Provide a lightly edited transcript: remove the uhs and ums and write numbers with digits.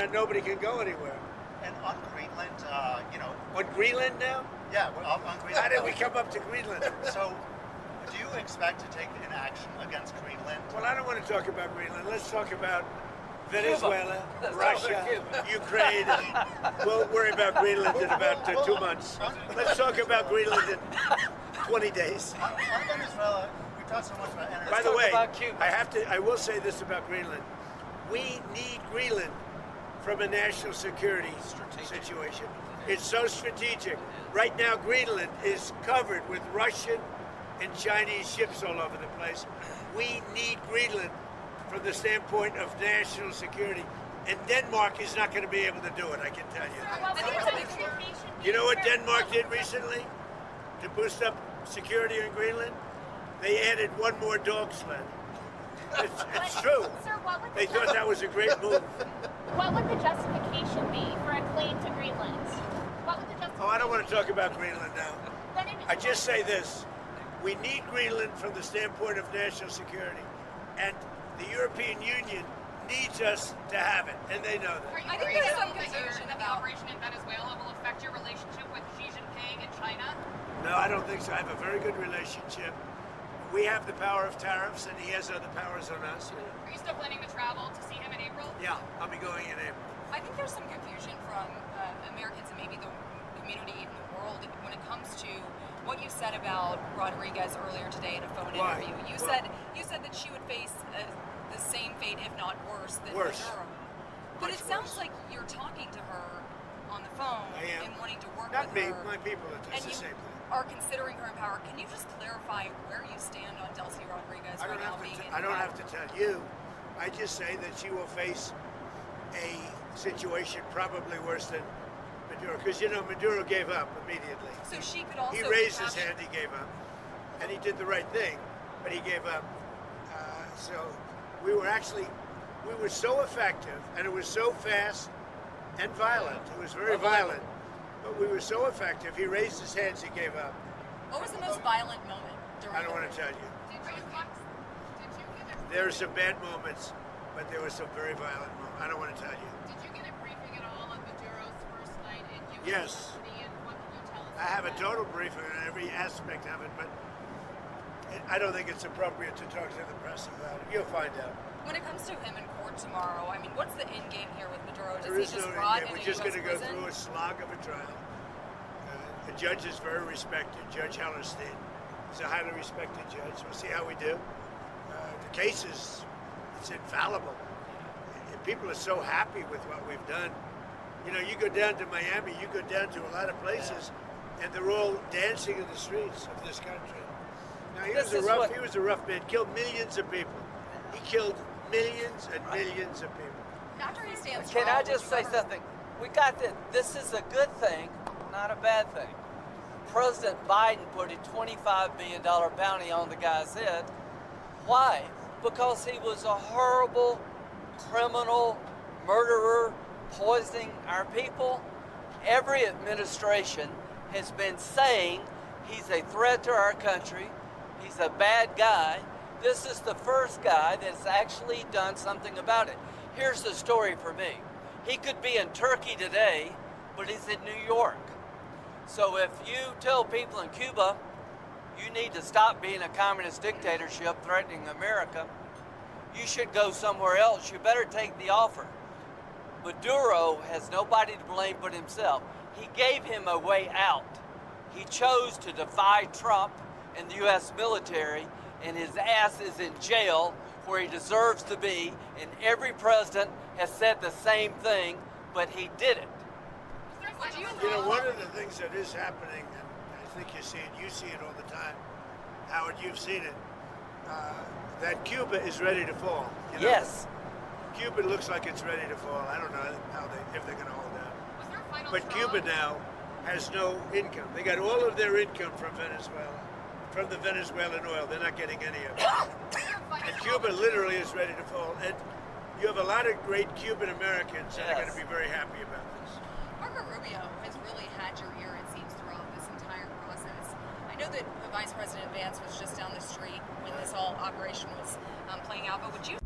And nobody can go anywhere. And on Greenland, On Greenland now? yeah, on Greenland. How did we come up to Greenland? So, do you expect to take an action against Greenland? Well, I don't want to talk about Greenland. Let's talk about Venezuela, Let's talk Russia, about Cuba. Ukraine. We'll worry about Greenland in about 2 months. Let's talk about Greenland in 20 days. On Venezuela, we talked so much about energy. By the talk way, about Cuba. I will say this about Greenland. We need Greenland from a national security situation. It's so strategic. Right now, Greenland is covered with Russian and Chinese ships all over the place. We need Greenland from the standpoint of national security. And Denmark is not going to be able to do it, I can tell you. You know what Denmark did recently to boost up security in Greenland? They added one more dog sled. It's true. Sir, what would They thought that was a great move. what would the justification be for a claim to Greenland? What would the justification? Oh, I don't want to talk about Greenland now. Then I just say this. We need Greenland from the standpoint of national security. And the European Union needs us to have it. And they know that. I think there's some confusion that the operation in Venezuela will affect your relationship with Xi Jinping and China. No, I don't think so. I have a very good relationship. We have the power of tariffs, and he has other powers on us. Are you still planning to travel to see him in April? Yeah, I'll be going in April. I think there's some confusion from Americans and maybe the community in the world when it comes to what you said about Rodriguez earlier today in a phone Why? interview. You Why? said that she would face the same fate, if not worse, than Worse. Maduro. But Much it sounds worse. like you're talking to her on the phone I am. and wanting to work Not with me, her. my people are and just the you same thing. are considering her in power. Can you just clarify where you stand on Delcy Rodriguez I right don't now have being to. in I don't power? have to tell you. I just say that she will face a situation probably worse than Maduro, because Maduro gave up immediately. So she could also He be raised his captured- hand. He gave up, and he did the right thing, but he gave up. So we were so effective, and it was so fast and violent. It was very violent, but we were so effective. He raised his hands. He gave up. What was the most violent moment during I don't the want to tell you. Did you get a There are some bad moments, but there were some very violent moments. I don't want to tell you. Did you get a briefing at all on Maduro's first night in U.S. Yes. custody, and what can you tell us? I have a about total briefing on every aspect of it, but I don't think it's appropriate to talk to the press about it. You'll find out. When it comes to him in court tomorrow, I mean, what's the end game here with Maduro? Does There he is just no rot end game. in We're a just US going to go prison? through a slog of a trial. The judge is very respected, Judge Hellerstein. He's a highly respected judge. We'll see how we do. The case it's infallible. And people are so happy with what we've done. You go down to Miami, you go down to a lot of places, and they're all dancing in the streets of this country. Now he was a rough man. Killed millions of people. He killed millions and millions of people. After he stands Can trial, I just would say you ever- something? We got that. This is a good thing, not a bad thing. President Biden put a $25 million bounty on the guy's head. Why? Because he was a horrible criminal, murderer, poisoning our people. Every administration has been saying he's a threat to our country. He's a bad guy. This is the first guy that's actually done something about it. Here's the story for me. He could be in Turkey today, but he's in New York. So if you tell people in Cuba, you need to stop being a communist dictatorship threatening America, you should go somewhere else. You better take the offer. Maduro has nobody to blame but himself. He gave him a way out. He chose to defy Trump and the U.S. military, and his ass is in jail where he deserves to be, and every president has said the same thing, but he did it. One of the things that is happening, and I think you see it all the time, Howard, you've seen it, that Cuba is ready to fall. Yes. Cuba looks like it's ready to fall. I don't know if they're going to hold out. Was there a final But straw? Cuba now has no income. They got all of their income from Venezuela, from the Venezuelan oil. They're not getting any of it. And Cuba literally is ready to fall. And you have a lot of great Cuban Americans that are going to be very happy about this. Marco Rubio has really had your ear, it seems, throughout this entire process. I know that Vice President Vance was just down the street when this whole operation was playing out, but would you